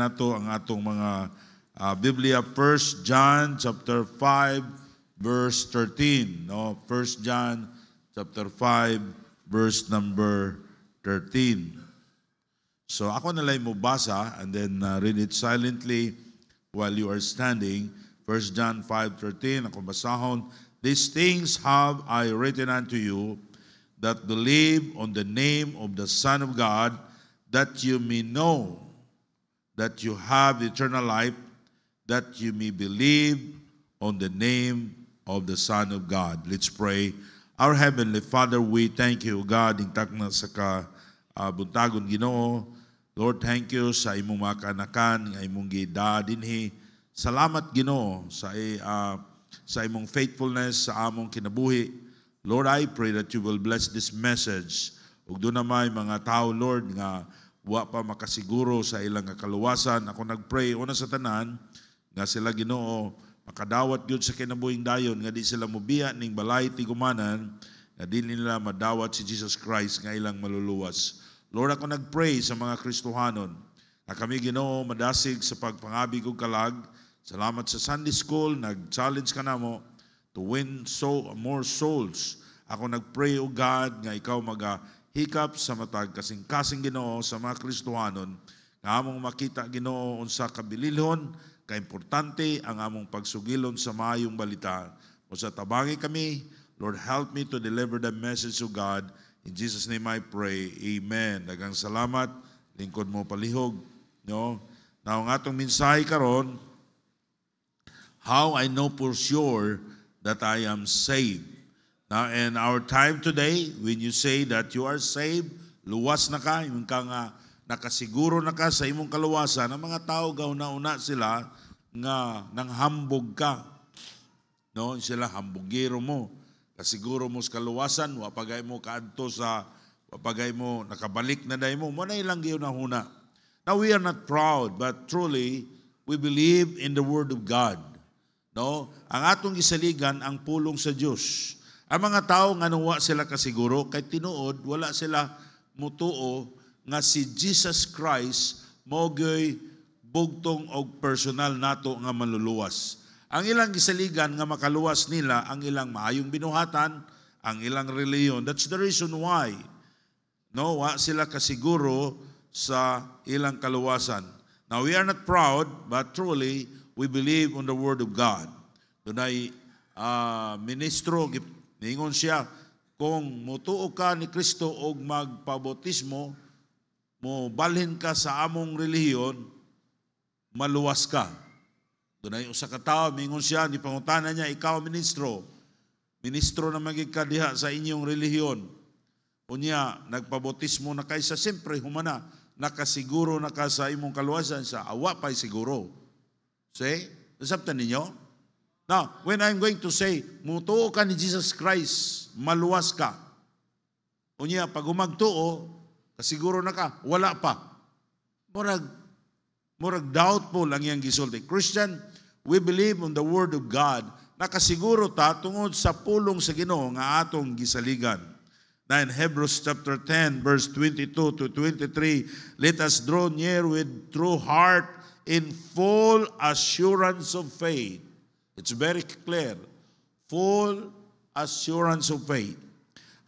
nato ang atong mga Biblia. 1 John chapter 5 verse 13. No, 1 John chapter 5 verse number 13. So ako nalay mo basa and then read it silently while you are standing. 1 John 5:13, ako basahon. These things have I written unto you, that believe on the name of the Son of God, that you may know that you have eternal life, that you may believe on the name of the Son of God. Let's pray. Our Heavenly Father, we thank you, God, ingtak na sa buntagon Ginoo. Lord, thank you sa imong mga kanakan, nga imong gida dinhi. Salamat Ginoo sa imong faithfulness sa among kinabuhi. Lord, I pray that you will bless this message. Ug doon na may mga tao, Lord, nga wa pa makasiguro sa ilang kaluwasan. Ako nagpray una sa tanan nga sila Ginoo makadawat gyud sa kinabuhing dayon, nga di sila mobiya ning balay tigumanan, nga di nila madawat si Jesus Christ nga ilang maluluwas. Lord, ako nagpray sa mga Kristohanon na kami Ginoo madasig sa pagpangabig ug kalag. Salamat sa Sunday School, nag-challenge ka namo to win more souls. Ako nagpray, O God, nga ikaw magahikap sa matag kasing-kasing Ginoo sa mga Kristohanon, nga among makita Ginoo unsa kabililhon, kaimportante ang among pagsugilon sa maayong balita. O sa tabangi kami, Lord, help me to deliver the message of God. In Jesus' name I pray. Amen. Daghang salamat. Lingkod mo palihog. No? Now, ang atong mensahe karon, how I know for sure that I am saved. Now, in our time today, when you say that you are saved, luwas na ka, yung ka nga nakasiguro na ka sa imong kaluwasan, ang mga tao gauna-una sila nga nanghambog ka. No, sila hambugiro mo. Kasiguro mo sa kaluwasan, wapagay mo kaadto sa wapagay mo nakabalik na day mo. Muna ilang gyud na huna. Now we are not proud, but truly we believe in the word of God. No, ang atong gisaligan ang pulong sa Dios. Ang mga tao nga nuwa sila kasiguro kay tinuod wala sila mutuo nga si Jesus Christ mogoy bugtong og personal nato nga manluluwas. Ang ilang gisaligan nga makaluwas nila ang ilang maayong binuhatan, ang ilang reliyon. That's the reason why no wa sila kasiguro sa ilang kaluwasan. Now we are not proud, but truly we believe on the word of God. Dunay ministro ningon siya, kung mutuo ka ni Kristo og magpabautismo, mo balhin ka sa among relihiyon, maluwas ka. Dunay usa ka tawo mingon siya, ni pangutana niya, ikaw ministro na magika diha sa inyong relihiyon. Unya nagpabautismo na kay sa siyempre humana, nakasiguro na ka sa imong kaluwasan, sa awa pay siguro. See? Nasabtan ninyo? Now, when I'm going to say, mutuo ka ni Jesus Christ, maluwas ka. Unya, pag umagtuo, kasiguro na ka, wala pa. Murag doubtful ang iyang gisulti. Christian, we believe on the word of God. Nakasiguro ta tungod sa pulong sa Ginoo nga atong gisaligan. Now in Hebrews chapter 10, verse 22 to 23, let us draw near with true heart in full assurance of faith. It's very clear. Full assurance of faith.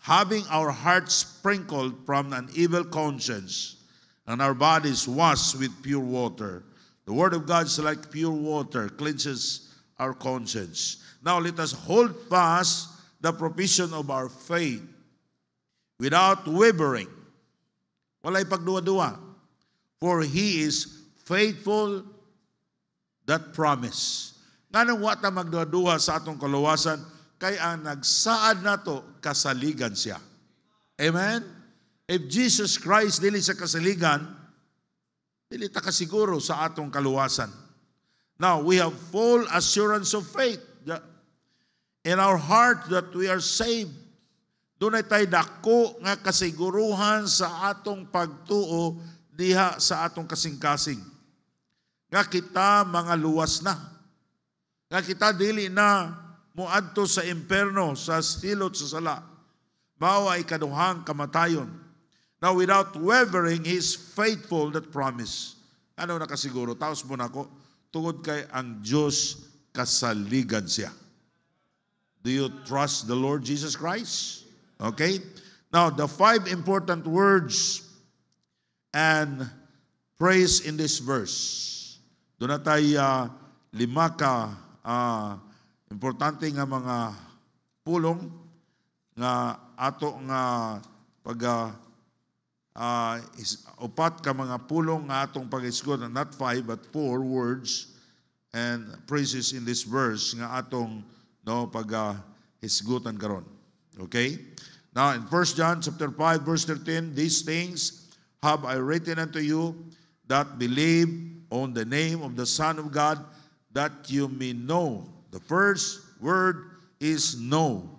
Having our hearts sprinkled from an evil conscience and our bodies washed with pure water. The word of God is like pure water, cleanses our conscience. Now let us hold fast the profession of our faith without wavering. Walay pagduwa-duwa. For He is faithful that promise. Nga nang wata magduwa-duwa sa atong kaluwasan, kay ang nagsaad nato kasaligan siya. Amen? If Jesus Christ dili sa kasaligan, dili ta kasiguro sa atong kaluwasan. Now, we have full assurance of faith in our heart that we are saved. Doon ay tayo dako nga kasiguruhan sa atong pagtuo diha sa atong kasing-kasing. Nga kita mga luwas na. Nga kita dili na muadto sa imperno, sa silot sa sala. Mao ay kaduhang kamatayon. Now without wavering, He is faithful that promise. Ano nakasiguro? Taos mo na ako. Tungod kay ang Diyos kasaligan siya. Do you trust the Lord Jesus Christ? Okay? Now, the 5 important words and praise in this verse. Doon na tayo 5 ka importante nga mga pulong nga ato nga pag upat ka mga pulong nga atong pag-isgot, not 5 but 4 words and praises in this verse nga atong pag-hisgutan karon. Okay? Now in 1 John chapter 5 verse 13, these things have I written unto you that believe on the name of the Son of God, that you may know. The first word is know.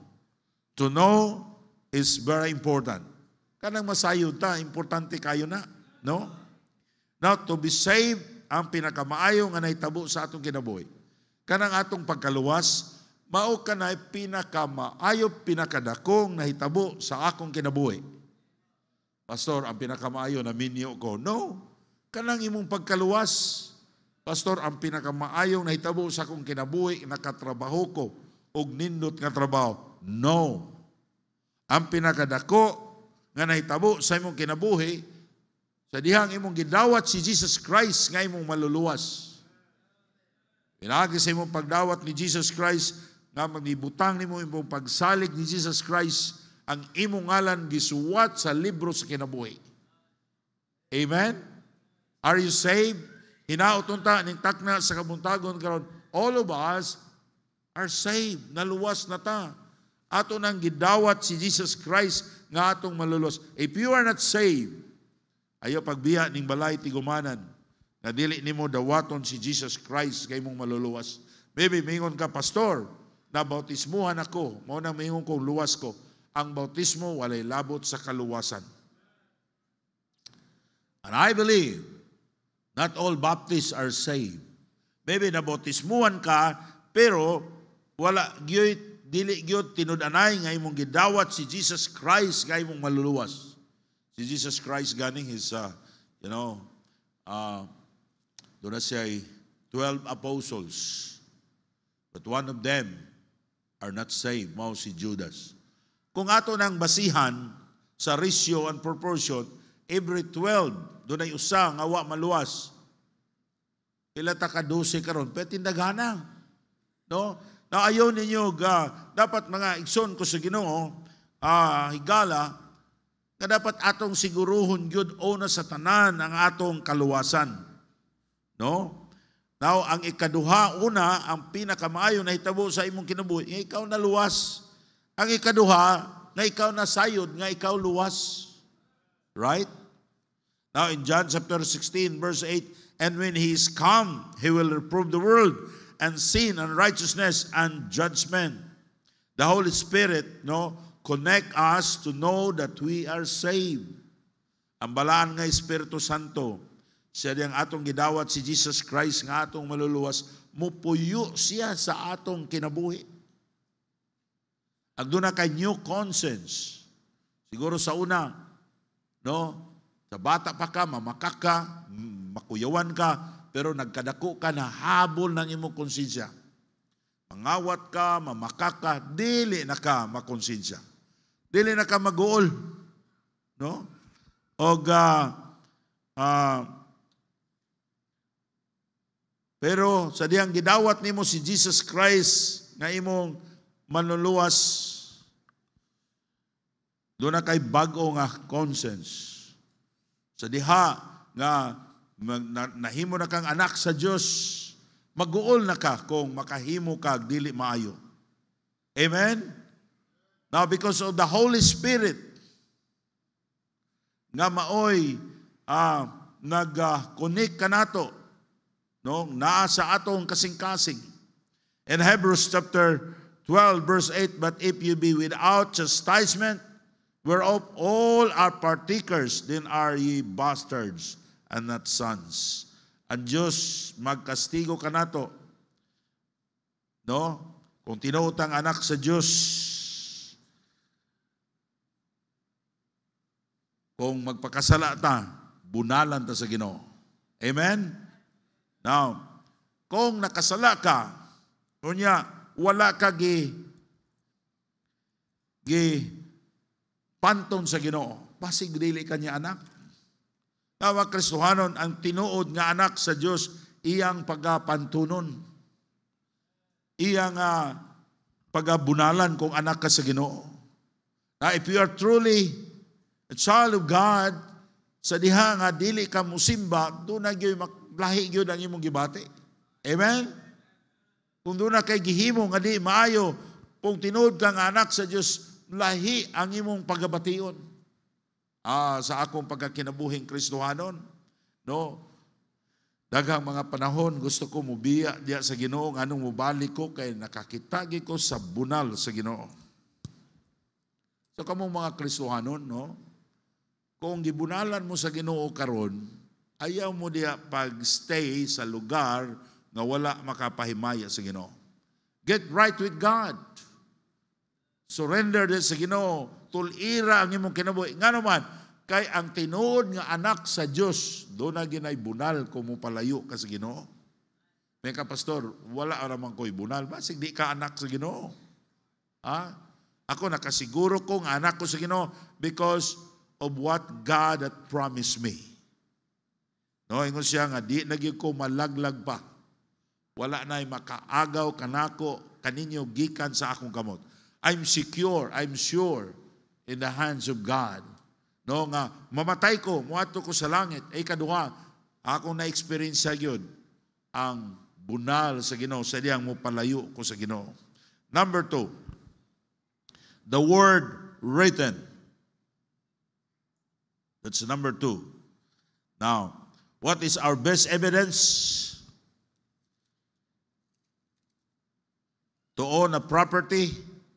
To know is very important. Kanang masayod ta, importante kayo na. No? Now, to be saved, ang pinakamaayo nga nahitabo sa atong kinabuhi. Kanang atong pagkaluwas, mao kanay pinakamaayo, pinakadakong nahitabo sa akong kinabuhi. Pastor, ang pinakamaayo na minyo ko. No. Kanang imong pagkaluwas. Pastor, ang pinakamaayo nahitabo sa akong kinabuhi, nakatrabaho ko, og nindot nga trabaho. No. Ang pinakadako nga nahitabo sa imong kinabuhi, sa dihang imong gidawat si Jesus Christ nga imong maluluwas. Pinagi sa imong pagdawat ni Jesus Christ nga magbibutang nimo imong pagsalig ni Jesus Christ, ang imong ngalan gisuwat sa libro sa kinabuhi. Amen? Are you saved? Hinaoton ta ning takna sa kabuntagon karon. All of us are saved. Naluwas na ta. Ato nang gidawat si Jesus Christ nga atong maluluwas. If you are not saved, ayo pagbiya ning balay tigumanan na dili nimo dawaton si Jesus Christ kay mong maluluwas. Maybe mingon ka, Pastor, na bautismuhan ako, mao nang mingon ko luwas ko. Ang bautismo walay labot sa kaluwasan. And I believe not all Baptists are saved. Maybe nabautismuhan ka, pero wala gyud dili gyud tinud-anay nga imong gidawat si Jesus Christ nga imong maluluwas. Si Jesus Christ ganing his doon na siya 12 apostles. But one of them are not saved, mao si Judas. Kung ato nang basihan sa ratio and proportion, every 12 doon ay usa nga wa maluwas. Pila ta ka 12 karon, pero tindagana. No? Na ayaw ninyo dapat mga igsoon ko sa Ginoo, higala, na dapat atong siguruhon gyud una sa tanan ang atong kaluwasan. No? Now, ang ikaduha, una, ang pinakamaayo na hitabo sa imong kinabuhi, nga ikaw naluwas. Ang ikaduha, nga ikaw nasayod, nga ikaw luwas. Right? Now, in John chapter 16, verse 8, and when He is come, He will reprove the world and sin and righteousness and judgment. The Holy Spirit, connect us to know that we are saved. Ang balaan nga Espiritu Santo, siya diyang atong gidawat si Jesus Christ nga atong maluluwas, mupuyo siya sa atong kinabuhi. Ang doon na kay new conscience. Siguro sa una, sa bata pa ka, mamakak ka, makuyawan ka, pero nagkadako ka na habol ng imong konsensya. Mangawat ka, mamakak ka, dili na ka makonsensya. Dili na ka mag-uol. No? Pero sa diyang gidawat nimo si Jesus Christ na imong manluluwas, doon na kay bag-o nga conscience. Sa diha nga nahimo na kang anak sa Diyos, mag-uol na ka kung makahimo ka dili maayo. Amen? Now, because of the Holy Spirit, nga maoy nag-connect ka nato, naa sa atong kasing-kasing. In Hebrews chapter 12, verse 8, but if you be without chastisement, whereof all are partakers, then are ye bastards and not sons. Ang Diyos magkastigo ka nato. Kung tinuotang anak sa Diyos, kung magpakasala ta, bunalan ta sa Ginoo. Amen? Now, kung nakasala ka, kunya, wala ka panton sa Ginoo, pasig dili ka niya anak. Tawa Kristohanon, ang tinuod nga anak sa Dios iyang pagapantunon. Iyang pagabunalan kung anak ka sa Ginoo. Now, if you are truly a child of God, sa diha nga dili ka musimba, doon na gyud lahi gyud ang imong gibati. Amen? Kung doon na kay gihimo nga di maayo, kung tinuod kang anak sa Dios, lahi ang imong pagabation. Sa akong pagkakinabuhing Kristohanon, no? Daghang mga panahon gusto ko mubiya diya sa Ginoo nganong mubalik ko kay nakakitagi ko sa bunal sa Ginoo. So kamong mga Kristohanon, no? Kung gibunalan mo sa Ginoo karon, ayaw mo diya pag-stay sa lugar nga wala makapahimaya sa Ginoo. Get right with God. Surrender din sa Ginoo. Tulira ang imong kinabuhi. Nga naman, kay ang tinuod nga anak sa Dios, doon na ginay bunal kung mo palayo ka sa Ginoo. May ka, pastor, wala naman ko'y bunal. Basig di ka anak sa Ginoo. Ako nakasiguro kong anak ko sa Ginoo because of what God had promised me. No, ingon siya nga, di naging ko malaglag pa. Wala na'y makaagaw kanako, kaninyo gikan sa akong kamot. I'm secure, I'm sure in the hands of God. No, nga, mamatay ko, muato ko sa langit. Kaduha, akong na-experience sa yun, ang bunal sa Ginoo, sa diyang mo palayo ko sa Ginoo. Number 2, the word written. That's number 2. Now, what is our best evidence to own a property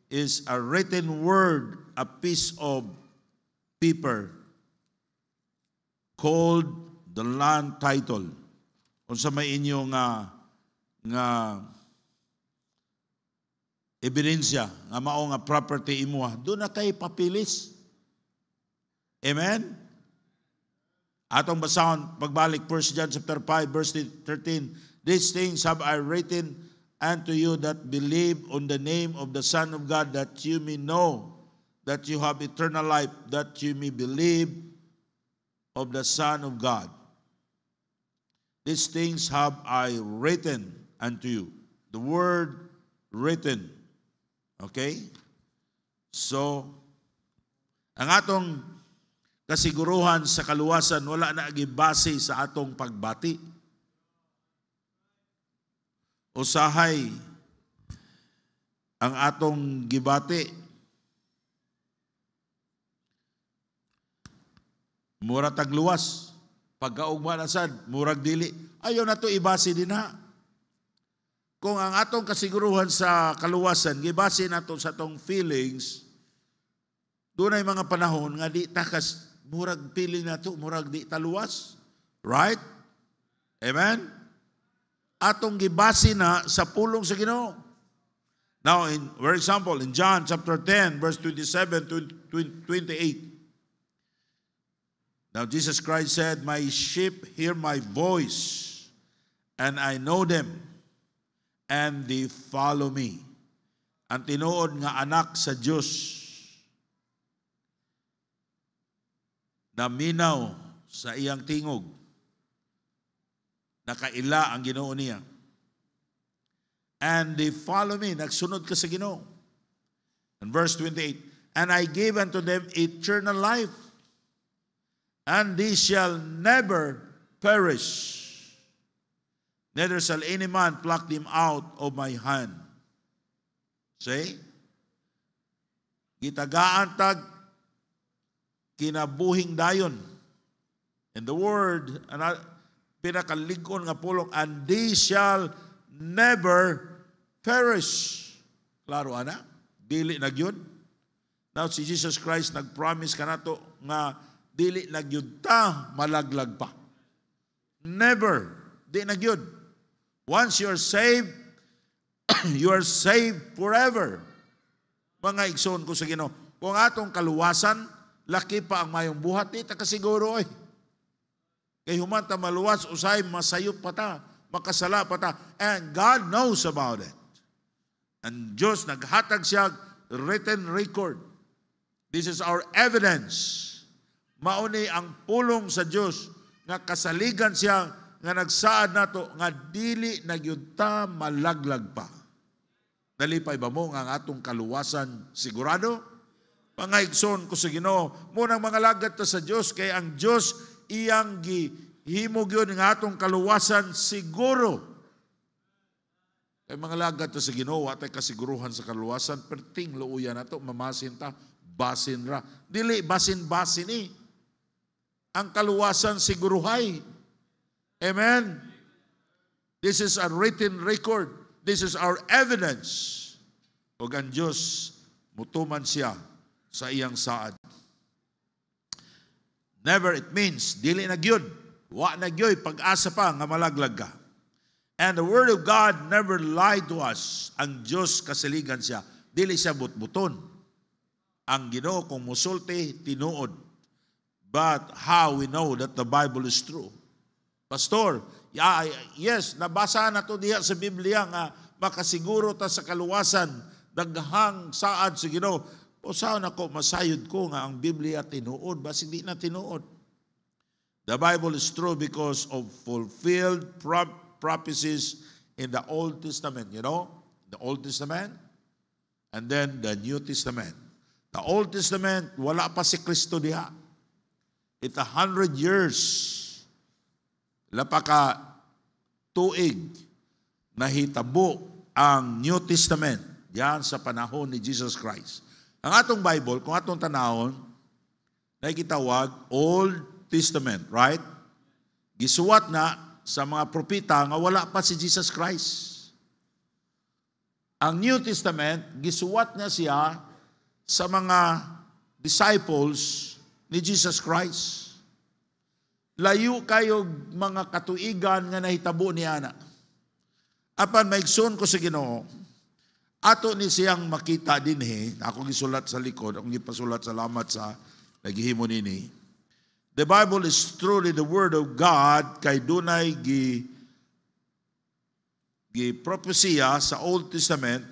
is a written word, a piece of paper called the land title. Kung sa may inyo nga ebidensya nga mao nga property imo, doon na kay papilis. Amen? Atong basahon pagbalik 1 John chapter 5 verse 13, these things have I written unto you that believe on the name of the Son of God, that you may know that you have eternal life, that you may believe of the Son of God. These things have I written unto you. The word written. Okay? So, ang atong kasiguruhan sa kaluwasan, wala na gibase sa atong pagbati. Usahay ang atong gibati. Mura tagluwas. Pagkaugma na sad, murag dili. Ayaw na to ibase din ha. Kung ang atong kasiguruhan sa kaluwasan, gibase na to sa atong feelings, doon ay mga panahon nga di takas, murag feeling na to, murag di taluwas. Right? Amen? Atong gibase na sa pulong sa Ginoo. Now, for example, in John chapter 10, verse 27 to 28, now Jesus Christ said, my sheep hear my voice, and I know them, and they follow me. Ang tinuod nga anak sa Diyos, na minaw sa iyang tingog, nakaila ang Ginoo niya. And they follow me, nagsunod ka sa Ginoo. And verse 28, and I gave unto them eternal life, and they shall never perish, neither shall any man pluck them out of my hand. See? Gitagaan tag kinabuhing dayon. And the word, pinakalikon nga pulong, and they shall never perish. Klaro, ana? Dili nagyud. Now, si Jesus Christ nag-promise ka na to nga dili nagyud ta malaglag pa. Never. Di nagyud. Once you are saved, you are saved forever. Mga igsoon ko sa Ginoo, kung atong kaluwasan, laki pa ang mayong buhat, di ta kasiguro. Kay humanta maluwas, usay masayop pa ta, makasala pa ta. And God knows about it. And Diyos, naghatag siya written record. This is our evidence. Mauni ang pulong sa Diyos nga kasaligan siya nga nagsaad nato nga dili nagyunta malaglag pa. Nalipay ba mo nga ang atong kaluwasan sigurado? Mga igsoon ko sa Ginoo, munang mga lagat ta sa Diyos, kay ang Diyos iyang gihimog yun nga atong kaluwasan siguro. Kay mga lagat ta sa Ginoo, atay kasiguruhan sa kaluwasan, perting luuyan nato, mamasin ta, basin ra. Dili basin-basin eh. Ang kaluwasan siguruhay. Amen? This is a written record. This is our evidence. O ang Diyos, mutuman siya sa iyang saad. Never, it means, dili na gyud. Wa na gyud, pag-asa pa nga malaglag ka. And the Word of God never lied to us. Ang Diyos kasaligan siya. Dili siya butbuton. Ang Ginoo kung musulti, tinuod. But how we know that the Bible is true? Pastor, yes, nabasa na to diya sa Biblia nga makasiguro ta sa kaluwasan, daghang saad sa Ginoo. O saan ako, masayod ko nga ang Biblia tinuod, basi di na tinuod. The Bible is true because of fulfilled prophecies in the Old Testament. You know, the Old Testament and then the New Testament. The Old Testament, wala pa si Kristo diha. It's 100 years. Lapaka tuig nahitabo ang New Testament yan sa panahon ni Jesus Christ. Ang atong Bible, kung atong tanahon, nakikitawag Old Testament, right? Gisuwat na sa mga propita nga wala pa si Jesus Christ. Ang New Testament, gisuwat na siya sa mga disciples ni Jesus Christ. Layo kayo mga katuigan nga nahitabo ni ana. Apan maigsoon ko sa Ginoo, ato ni siyang makita dinhi, ako gisulat sa likod, akong gipasulat salamat sa naghihimo nini. The Bible is truly the Word of God kay dunay propesya sa Old Testament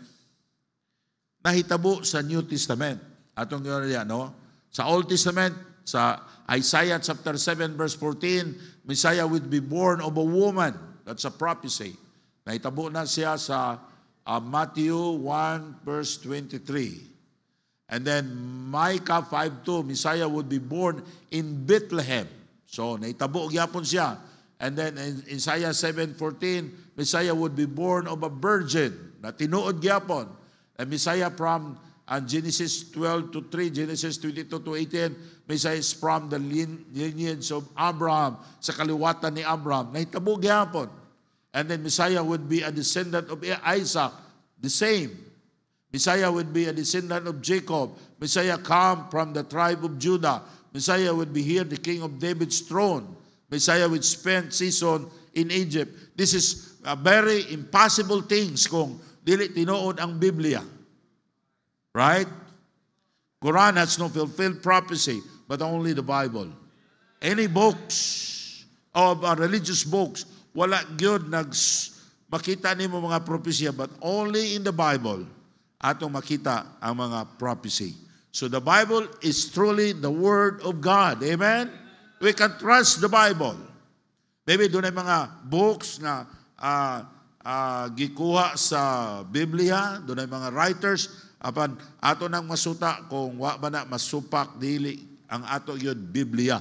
nahitabo sa New Testament. Atong gano'n no? Sa Old Testament, sa Isaiah chapter 7 verse 14, Messiah would be born of a woman. That's a prophecy. Nahitabo na siya sa Matthew 1 verse 23. And then Micah 5:2, Messiah would be born in Bethlehem. So nahitabo gyapon siya. And then in Isaiah 7:14, Messiah would be born of a virgin. Na tinuod gyapon. And Messiah from Genesis 12:3, Genesis 22:18, Messiah is from the lineage of Abraham, sa kaliwatan ni Abraham. Nahitabo gyapon. And then Messiah would be a descendant of Isaac, the same. Messiah would be a descendant of Jacob. Messiah come from the tribe of Judah. Messiah would be here, the king of David's throne. Messiah would spend season in Egypt. This is a very impossible things kung dili tinuod ang Biblia. Right? Quran has no fulfilled prophecy, but only the Bible. Any books of religious books, wala gyud makita nimo mga propesya, but only in the Bible atong makita ang mga prophecy. So the Bible is truly the Word of God. Amen? We can trust the Bible. Maybe doon ay mga books na gikuha sa Biblia, doon ay mga writers, apan ato nang masuta kung wa ba na masupak dili ang ato yun Biblia.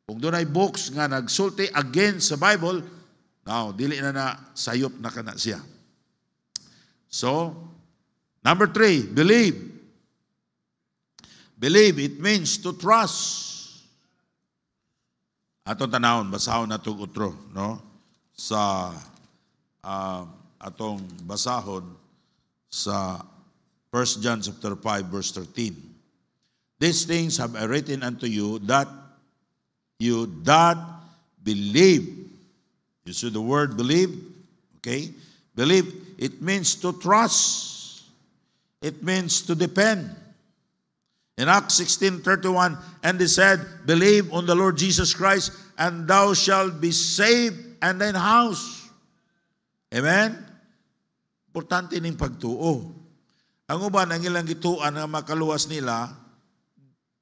Kung doon ay books nga nagsulti against sa Bible, now dili na sayop na kana siya. So, number 3, believe. Believe, it means to trust. Atong tanawon, basahon na itong utro, no? Sa atong basahon sa 1 John chapter 5, verse 13. These things have I written unto you that you believe. You see the word believe? Okay? Believe, it means to trust. It means to depend. In Acts 16:31, and they said, believe on the Lord Jesus Christ, and thou shalt be saved and thine house. Amen? Importante ning pagtuo. Ang uban, ang ilang gituan nga makaluwas nila,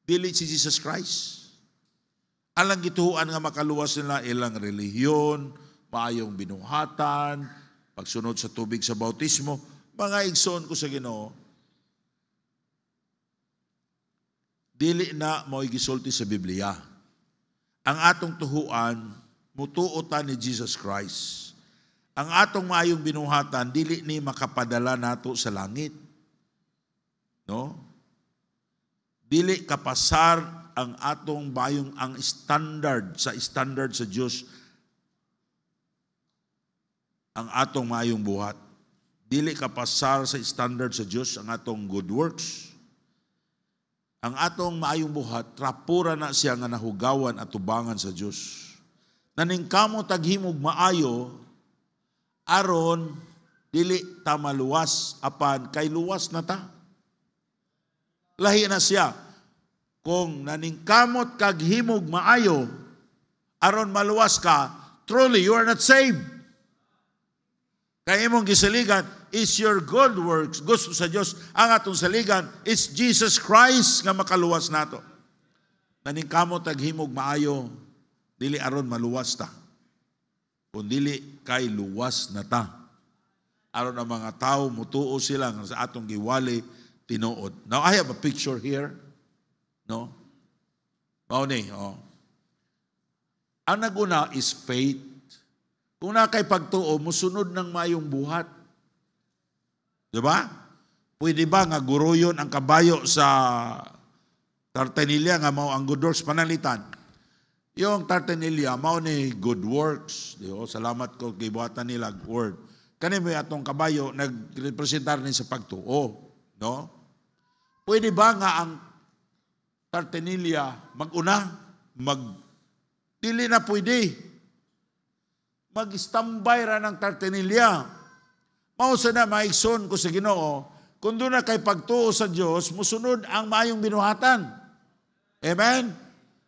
dili si Jesus Christ. Alang gituan nga makaluwas nila, ilang relihiyon, maayong binuhatan, pagsunod sa tubig sa bautismo. Mga igsoon ko sa Ginoo, dili na mo'y gisulti sa Biblia. Ang atong tuhuan, mutuotan ni Jesus Christ. Ang atong maayong binuhatan, dili ni makapadala nato sa langit. No? Dili kapasar ang atong bayong ang standard sa Diyos, ang atong maayong buhat. Dili kapasar sa standard sa Diyos ang atong good works. Ang atong maayong buhat, trapura na siya nga nahugawan at tubangan sa Diyos. Naningkamo taghimog maayo, aron dili ta maluwas, apan kay luwas na ta. Lahi na siya. Kung naningkamot kaghimog maayo, aron maluwas ka, truly you are not saved. Kaya imong gisaligan is your good works. Gusto sa Diyos, ang atong saligan is Jesus Christ nga makaluwas nato. Naningkamot taghimog maayo, dili aron maluwas ta. Kung dili kay luwas na ta. Aron ang mga tao mutuo sila nga sa atong giwali tinuod. Now I have a picture here. No? Mauni, oh. Ang naguna is faith. Kung na kay pagtuo, musunod ng mayong buhat. Diba? Pwede ba nga guruyon ang kabayo sa tartanilya nga mao ang good works panalitan? Yung tartanilya, mao ni good works. Diba? Salamat ko kay buhatan nila word. Kani mo atong kabayo, nagrepresentar ni sa pagtuo. No? Pwede ba nga ang tartanilya maguna? Dili na pwede. Mag-standby ra ng tartanilya. Mausa na maigsoon ko sa Ginoo, kung doon na kay pagtuo sa Diyos, musunod ang maayong binuhatan. Amen?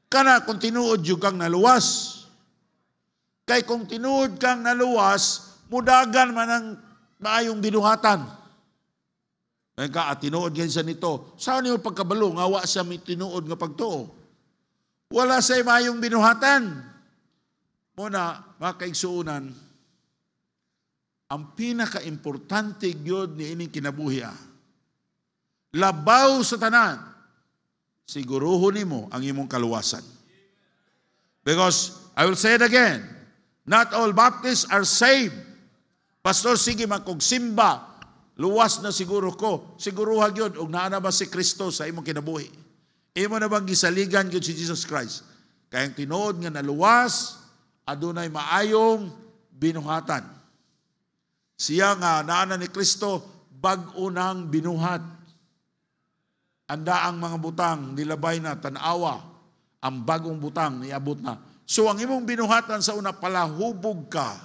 Kana kung tinuod yung kang naluwas. Kay kung tinuod kang naluwas, mudagan man ang maayong binuhatan. May ka, tinuod ganyan sa nito. Saan niyo pagkabalo? Ngawa siya may tinuod nga pagtuo. Wala sa maayong binuhatan. Muna, mga kaigsuunan, ang pinaka-importante gyud ni ining kinabuhi, labaw sa tanan, siguruhon nimo ang imong kaluwasan. Because, I will say it again, not all Baptists are saved. Pastor, sige magkugsimba, luwas na siguro ko. Siguruha gyud og naa na ba si Kristo sa imong kinabuhi? Imo na bang gisaligan gyud si Jesus Christ? Kayang tinuod nga naluwas, adunay maayong binuhatan. Siya nga naana ni Kristo, bag-o nang binuhat. Anda ang mga butang, nilabay na, tanawa, ang bagong butang, niabot na. So ang imong binuhatan sa una, palahubog ka,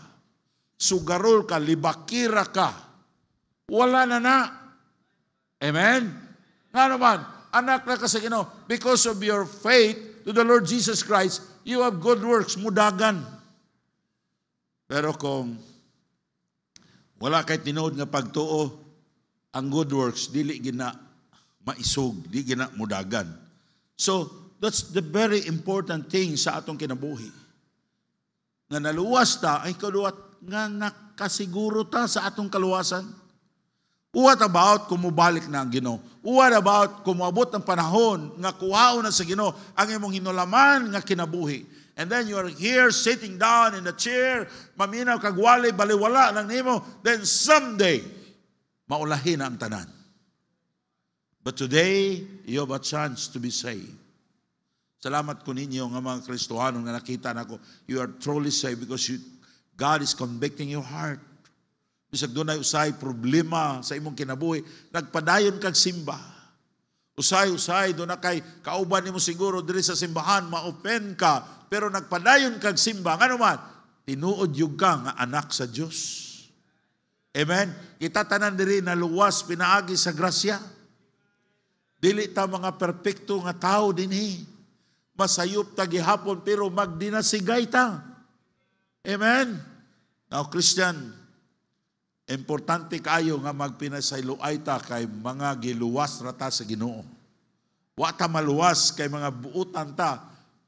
sugarol ka, libakira ka, wala na na. Amen? Nga naman, anak na ka sa Ginoo, because of your faith to the Lord Jesus Christ, you have good works, mudagan. Pero kung wala kay tinuod nga pagtuo, ang good works, dili gina maisog, di gina mudagan. So, that's the very important thing sa atong kinabuhi. Nga naluwas ta, ay kaluwat nga nakasiguro ta sa atong kaluwasan. What about kung mubalik na ang Ginoo? What about kung moabot ang panahon nga kuhaon na sa Ginoo ang imong hinulaman nga kinabuhi? And then you are here sitting down in the chair, maminaw kagwalay, baliwala lang nimo, then someday, maulahin na ang tanan. But today, you have a chance to be saved. Salamat ko ninyo nga mga Kristohano nga nakita nako, you are truly saved because God is convicting your heart. Bisag doon ay usay problema sa imong kinabuhi, nagpadayon kag simba. Usay doon na kay kauban nimo siguro diri sa simbahan, ma-open ka, pero nagpadayon kag simba. Nga naman, tinuod yung ka nga anak sa Diyos. Amen? Kita tanan diri na luwas pinaagi sa grasya. Dili ta mga perpekto nga tao dinhi. Masayop ta gihapon pero magdinasigay ta. Amen. Now Christian, importante kayo nga magpinasayloay ta kay mga giluwas ra ta sa Ginoo. Wa ta maluwas kay mga buutan ta,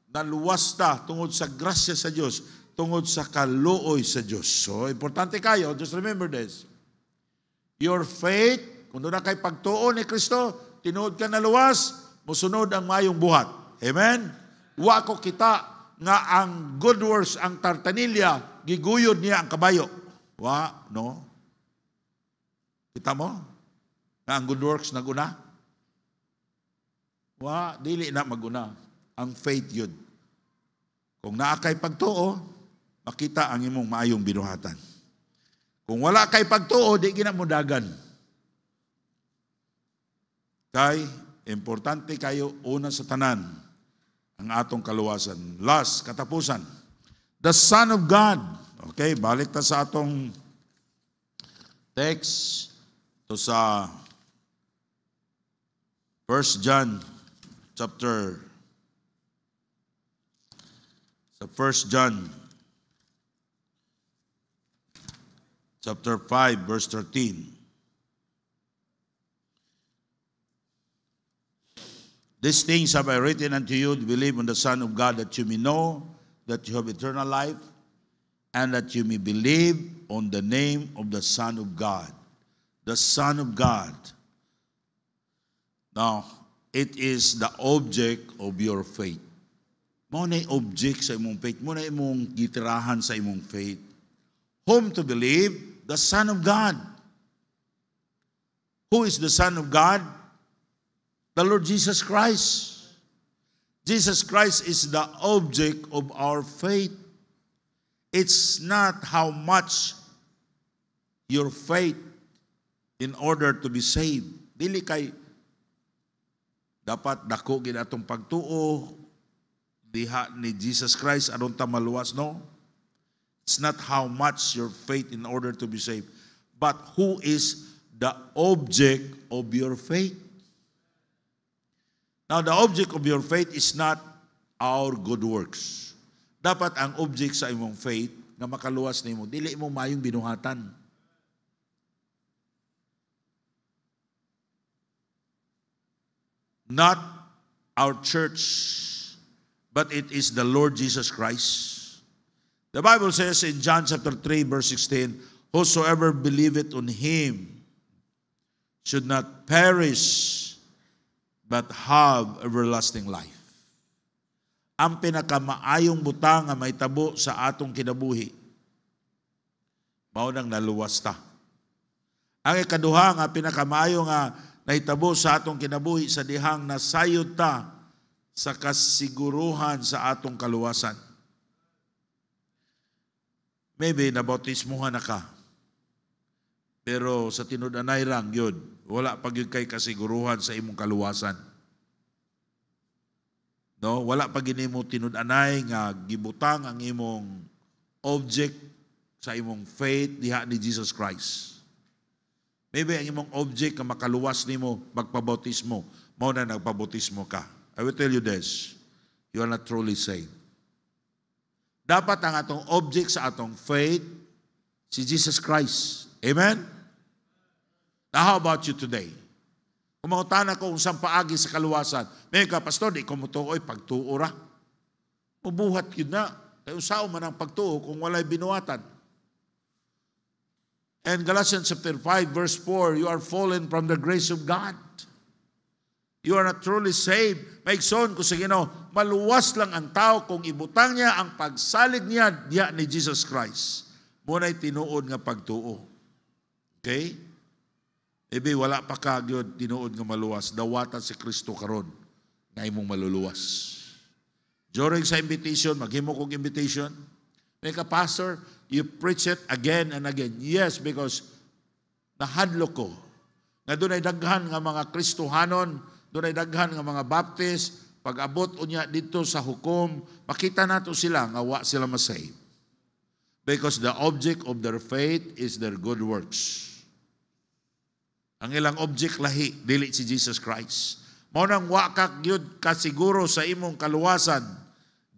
naluwas ta tungod sa grasya sa Dios, tungod sa kaluoy sa Dios. So importante kayo, just remember this. Your faith, kung doon na kay pagtuo ni Kristo, tinuod ka na luwas, musunod ang mayong buhat. Amen? Wa ko kita nga ang good works, ang tartanilya, giguyod niya ang kabayo. Wa, no? Kita mo? Nga ang good works naguna? Wa, dili na maguna. Ang faith yun. Kung naakay pagtuo, makita ang imong maayong binuhatan. Kung wala kay pagtuo, di ginamudagan. Kay, importante kayo una sa tanan ang atong kaluwasan. Last, katapusan. The Son of God. Okay, balik ta sa atong text. To sa 1 John chapter 1 John chapter 5 verse 13. These things have I written unto you to believe on the Son of God, that you may know that you have eternal life, and that you may believe on the name of the Son of God. The Son of God. Now, it is the object of your faith. Mo na object sa imong faith. Mo na imong gitirahan sa imong faith. Whom to believe? The Son of God. Who is the Son of God? The Lord Jesus Christ. Jesus Christ is the object of our faith. It's not how much your faith in order to be saved. Dili kay dapat dako gid atong pagtuo diha ni Jesus Christ aron ta maluwas, no? It's not how much your faith in order to be saved, but who is the object of your faith. Now, the object of your faith is not our good works. Dapat ang object sa imong faith na makaluwas nimo, dili mo mayong binuhatan. Not our church, but it is the Lord Jesus Christ. The Bible says in John chapter 3 verse 16, whosoever believeth on Him should not perish, but have everlasting life. Ang pinakamaayong butang nga may tabo sa atong kinabuhi, mao nang naluwas ta. Ang ikaduha nga pinakamaayong nga nahitabo sa atong kinabuhi sa dihang nasayod ta sa kasiguruhan sa atong kaluwasan. Maybe nabautismuhan na ka, pero sa tinud-anay rang yun, wala pag yun kay kasiguruhan sa imong kaluwasan. No, wala pag mo tinud-anay nga gibutang ang imong object sa imong faith diha ni Jesus Christ. Maybe ang imong object nga makaluwas nimo magpabautismo, mao na nagpabautismo ka. I will tell you this, you are not truly saved. Dapat ang atong object sa atong faith si Jesus Christ. Amen? Now, how about you today? Kung mautana ko kung saan paagi sa kaluwasan, may ka, Pastor, di ko mutuoy, pagtuo ra. Mabuhat yun na. Kaya sao man ang pagtuo kung walay binuwatan. And Galatians chapter 5 verse 4, you are fallen from the grace of God. You are not truly saved. Maigsoon ko sa Ginoo, maluwas lang ang tao kung ibutang niya ang pagsalig niya diya ni Jesus Christ. Muna'y tinuod nga pagtuo. Okay? Maybe wala pa ka gyud tinuod nga maluwas, dawatan si Kristo karon nga imong maluluwas. During sa invitation, maghimo kog invitation. May ka, Pastor, you preach it again and again. Yes, because nahadlo ko na dunay daghan nga mga Kristohanon, dunay daghan nga mga Baptist, pag-abot unya dito sa hukom, makita nato sila nga wa sila masave. Because the object of their faith is their good works. Ang ilang object lahi, dili si Jesus Christ. Mao nang wa ka gyud kasiguro sa imong kaluwasan.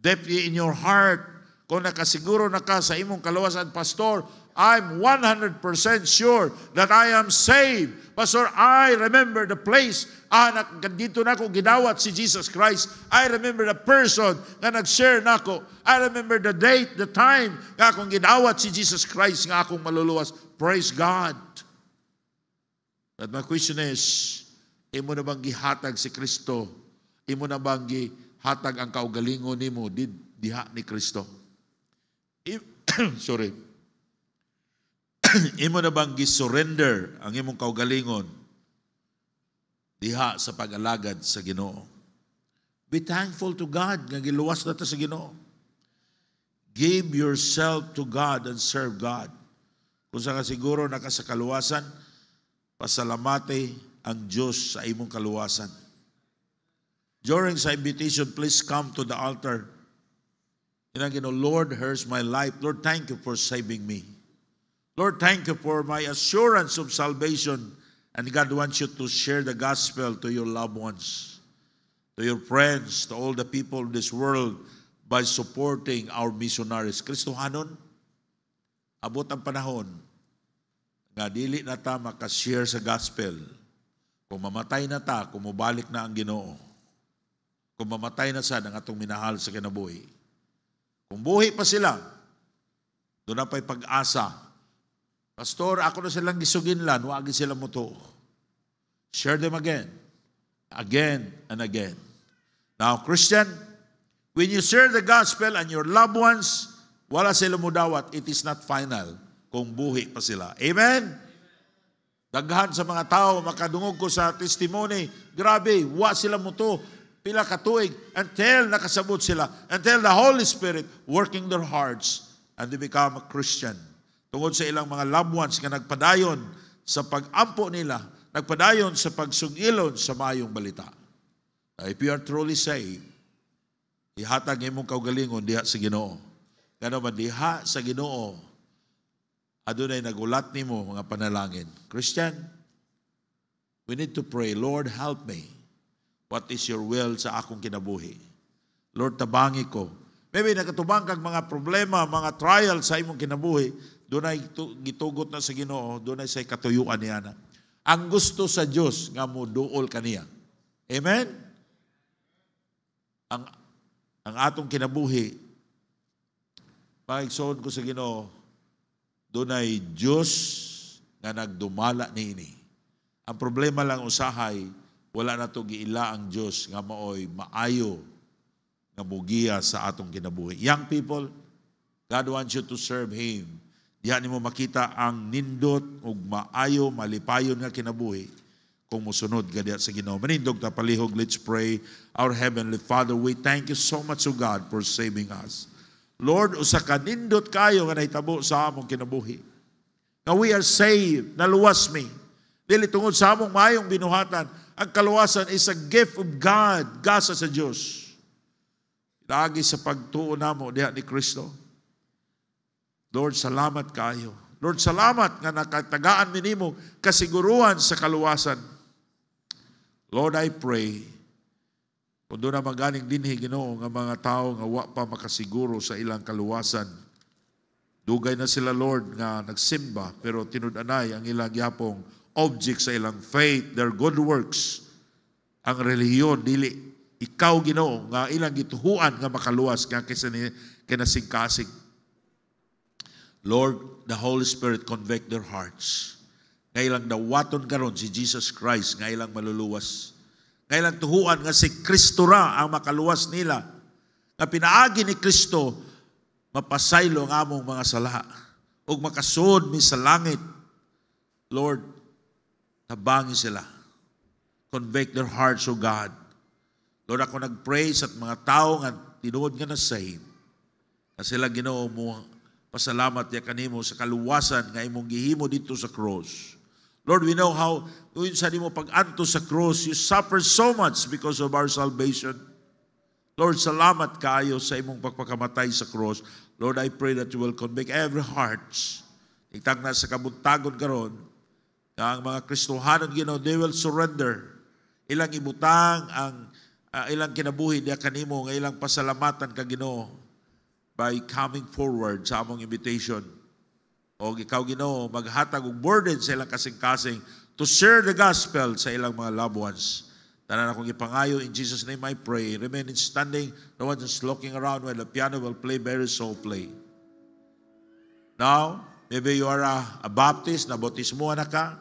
Deep in your heart, kung nakasiguro na ka sa imong kaluwasan, Pastor, I'm 100% sure that I am saved. Pastor, I remember the place dito na ako gidawat si Jesus Christ. I remember the person nga nag-share na ako. I remember the date, the time nga akong gidawat si Jesus Christ nga akong maluluwas. Praise God. But my question is, imo na bang gihatag si Kristo? Imo na bang gihatag ang kaugalingon nimo diha ni Kristo? Sorry. Imo na bang gi-surrender ang imong kaugalingon diha sa pag-alagad sa Ginoo? Be thankful to God nga giluwas na ta sa Ginoo. Give yourself to God and serve God. Kung sa siguro naka sa kaluwasan, pasalamate ang Diyos sa imong kaluwasan. During sa invitation, please come to the altar. Lord, here's my life. Lord, thank you for saving me. Lord, thank you for my assurance of salvation. And God wants you to share the gospel to your loved ones, to your friends, to all the people in this world by supporting our missionaries. Kristohanon, abot ang panahon nga dili na ta makashare sa gospel. Kung mamatay na ta, kung mubalik na ang Ginoo. Kung mamatay na sa ng atong minahal sa kinabuhi. Kung buhi pa sila, doon na pa'y pag-asa. Pastor, ako na silang gisuginlan, wagi sila mo to. Share them again and again. Now, Christian, when you share the gospel and your loved ones, wala sila mo dawat, it is not final kung buhi pa sila. Amen? Daghan sa mga tao, makadungog ko sa testimony, grabe, wa sila mo to, pila katuig, until nakasabot sila, until the Holy Spirit working their hearts, and they become a Christian. Tungod sa ilang mga loved ones nga nagpadayon sa pag-ampo nila, nagpadayon sa pagsugilon sa mayong balita. If you are truly saved, ihatag imong kaugalingon diha sa Ginoo. Kano man diha sa Ginoo, adunay nagulat nimo mga panalangin. Christian, we need to pray, Lord, help me. What is your will sa akong kinabuhi? Lord, tabangi ko. Maybe nakatubang kag mga problema, mga trial sa imong kinabuhi, dunay gitugot na sa Ginoo, dunay say katuyuan niya na. Ang gusto sa Dios nga mo duol kaniya. Amen? Ang atong kinabuhi, pagigsoon ko sa Ginoo, dunay Dios nga nagdumala niini. Ang problema lang usahay, wala na to giila ang Dios nga maoy maayo nga mugiya sa atong kinabuhi. Young people, God wants you to serve Him. Diha nimo makita ang nindot ug maayo, malipayon nga kinabuhi kung musunod ka diha sa Ginoo. Manindog ta palihog, let's pray. Our Heavenly Father, we thank you so much, O God, for saving us. Lord, usa ka nindot kayo nga nahitabo sa among kinabuhi. Now we are saved, naluwas mi. Dili tungod sa among maayong binuhatan, ang kaluwasan is a gift of God, gasa sa Dios. Lagi sa pagtuo namo diha ni Kristo. Lord, salamat kayo. Lord, salamat nga nakatagaan mi nimo kasiguruhan sa kaluwasan. Lord, I pray, kung doon na maganing dinhi, Ginoo, nga mga tao nga wa pa makasiguro sa ilang kaluwasan. Dugay na sila, Lord, nga nagsimba, pero tinud-anay ang ilang yapong object sa ilang faith, their good works. Ang relihiyon, dili. Ikaw, Ginoo, nga ilang gituhuan nga makaluwas, nga kinasingkasing. Lord, the Holy Spirit convict their hearts. Nga ilang dawaton karon si Jesus Christ, nga ilang maluluwas. Nga ilang tuhuan nga si Kristo ra ang makaluwas nila. Nga pinaagi ni Kristo, mapasaylo ang among mga sala. Ug makasud mi sa langit. Lord, tabangi sila. Convict their hearts, O God. Lord, ako nag-pray sa mga tao nga tinuod nga na-save. Na sila, Ginoo mo, pasalamat ya kanimo sa kaluwasan nga imong gihimo dito sa cross. Lord, we know how yun sa nimo pag-anto sa cross, you suffered so much because of our salvation. Lord, salamat kaayo sa imong pagpakamatay sa cross. Lord, I pray that you will convict every hearts. Itang na sa kabuntagon karon, ang mga Kristohanon, Ginoo, they will surrender. ilang ibutang ang ilang kinabuhi diya kanimo, nga ilang pasalamatan ka Ginoo by coming forward sa among invitation. O ikaw Ginoo, maghatag og burden sa ilang kasing-kasing to share the gospel sa ilang mga loved ones. Tanan akong ipangayo, in Jesus' name I pray. Remain in standing, no one just looking around while the piano will play very softly. Now, maybe you are a Baptist, nabautismo na ka,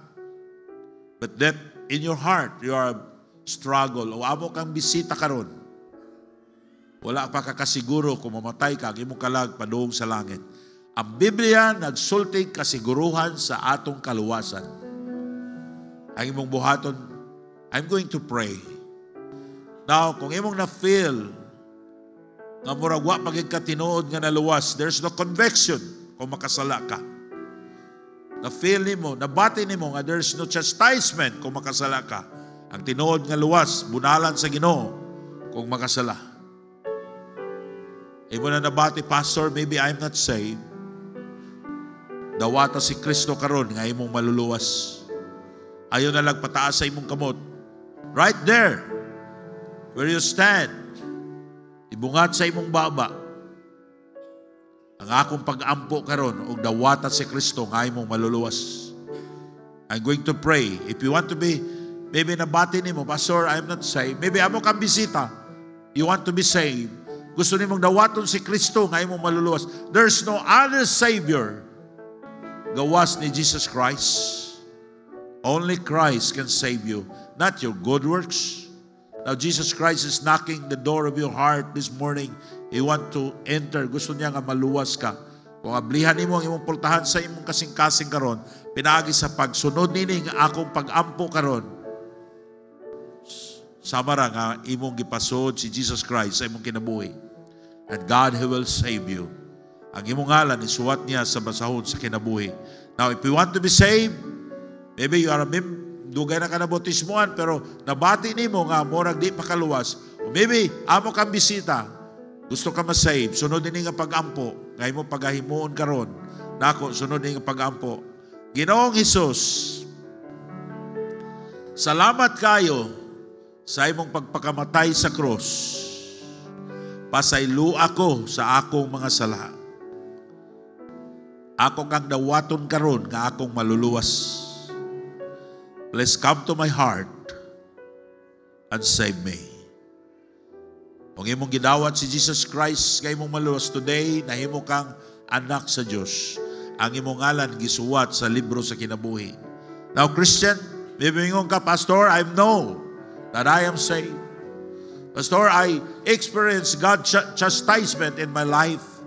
but that in your heart, you are struggle, o amo kang bisita karon. Wala pa kakasiguro kung mamatay ka, imong kalag padung sa langit. Ang Biblia nagsultig kasiguruhan sa atong kaluwasan. Ang imong buhaton, I'm going to pray. Now, kung imong na-feel nga murag wa pagid ka tinuod nga naluwas, there's no conviction kung makasala ka. Na-feel nimo, nabati nimo nga there's no chastisement kung makasala ka. Ang tinuod nga luwas, bunalan sa Ginoo kung makasala. Imo na nabati, Pastor, maybe I'm not saved. Dawata si Kristo karon nga imong maluluwas. Ayaw na lang pataas sa imong kamot. Right there, where you stand, ibungat sa imong baba, ang akong pag-ampo karon og dawata si Kristo nga imong maluluwas. I'm going to pray. If you want to be, maybe nabati nimo, Pastor, I'm not saved. Maybe amo kang bisita. You want to be saved. Gusto nimong dawaton si Kristo nga imong maluluwas. There's no other Savior gawas ni Jesus Christ. Only Christ can save you, not your good works. Now, Jesus Christ is knocking the door of your heart this morning. He want to enter. Gusto niya nga maluwas ka. Kung ablihan nimo ang imong pultahan sa imong kasing-kasing karon, pinaagi sa pagsunod nining akong pag-ampo karon. Samara nga imong gipasod si Jesus Christ sa imong kinabuhi. And God, He will save you. Ang imong ngalan isuwat niya sa basahon sa kinabuhi. Now, if you want to be saved, maybe you are a dugay na ka na bautismuan, pero nabati nimo nga morag di pa kaluwas. O maybe amo kang bisita, gusto ka ma-save, sunod din nga pag-ampo, nga imo pagahimuon karon. Nako, sunod din nga pag-ampo. Ginoong Hesus, salamat kayo sa imong pagpakamatay sa cross. Pasaylo ako sa akong mga sala. Ako kang dawaton karon nga akong maluluwas. Please come to my heart and save me. Kung imong gidawat si Jesus Christ nga imong maluluwas today, nahimo kang anak sa Diyos. Ang imong ngalan gisuwat sa libro sa kinabuhi. Now, Christian, bibingon ka, Pastor, I know that I am saved. Pastor, I experienced God's chastisement in my life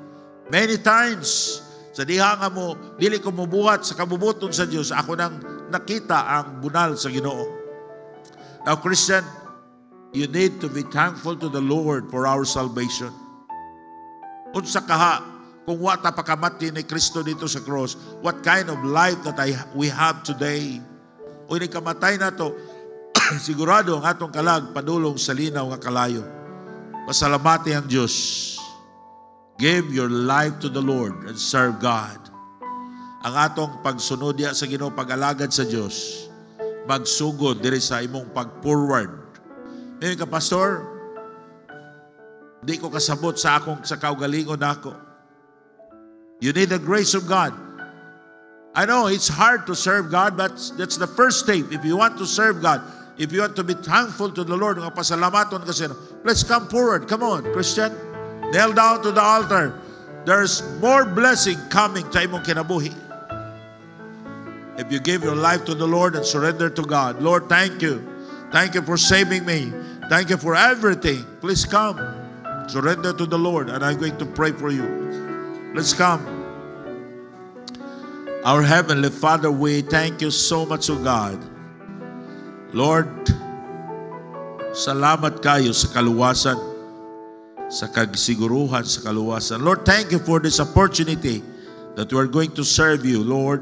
many times. Sa diha nga mo, dili ko mubuhat sa kabubuton sa Diyos, ako nang nakita ang bunal sa Ginoo. Now, Christian, you need to be thankful to the Lord for our salvation. Unsa kaha, kung wata pakamati ni Kristo dito sa cross, what kind of life that we have today? O ni kamatay na to, sigurado ang atong kalag padulong sa linaw nga kalayo. Pasalamati ang Diyos. Give your life to the Lord and serve God. Ang atong pagsunod diya sa Ginoo, pag-alagad sa Diyos, magsugod diri sa imong pag-forward. Ngayon ka, Pastor, di ko kasabot sa kaugalingon nako. You need the grace of God. I know it's hard to serve God, but that's the first step. If you want to serve God, if you want to be thankful to the Lord, nga pasalamaton kasi, let's come forward. Come on, Christian. Kneel down to the altar. There's more blessing coming sa imong kinabuhi. If you give your life to the Lord and surrender to God, Lord, thank you. Thank you for saving me. Thank you for everything. Please come. Surrender to the Lord, and I'm going to pray for you. Let's come. Our Heavenly Father, we thank you so much, O God. Lord, salamat kayo sa kaluwasan, sa kagsiguruhan, sa kaluwasan. Lord, thank you for this opportunity that we are going to serve you, Lord.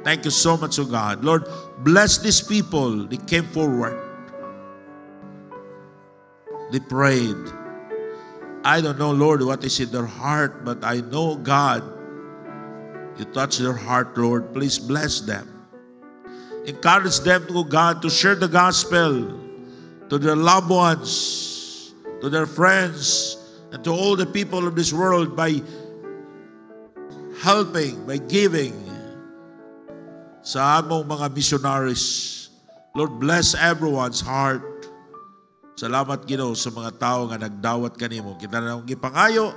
Thank you so much, O God. Lord, bless these people. They came forward. They prayed. I don't know, Lord, what is in their heart, but I know, God, you touch their heart, Lord. Please bless them. Encourage them, O God, to share the gospel to their loved ones, to their friends, and to all the people of this world by helping, by giving sa among mga missionaries. Lord, bless everyone's heart. Salamat, Ginoo, sa mga tao nga nagdawat kanimo. Kita na akong gipangayo.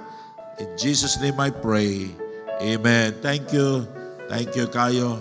In Jesus' name I pray. Amen. Thank you. Thank you, kayo.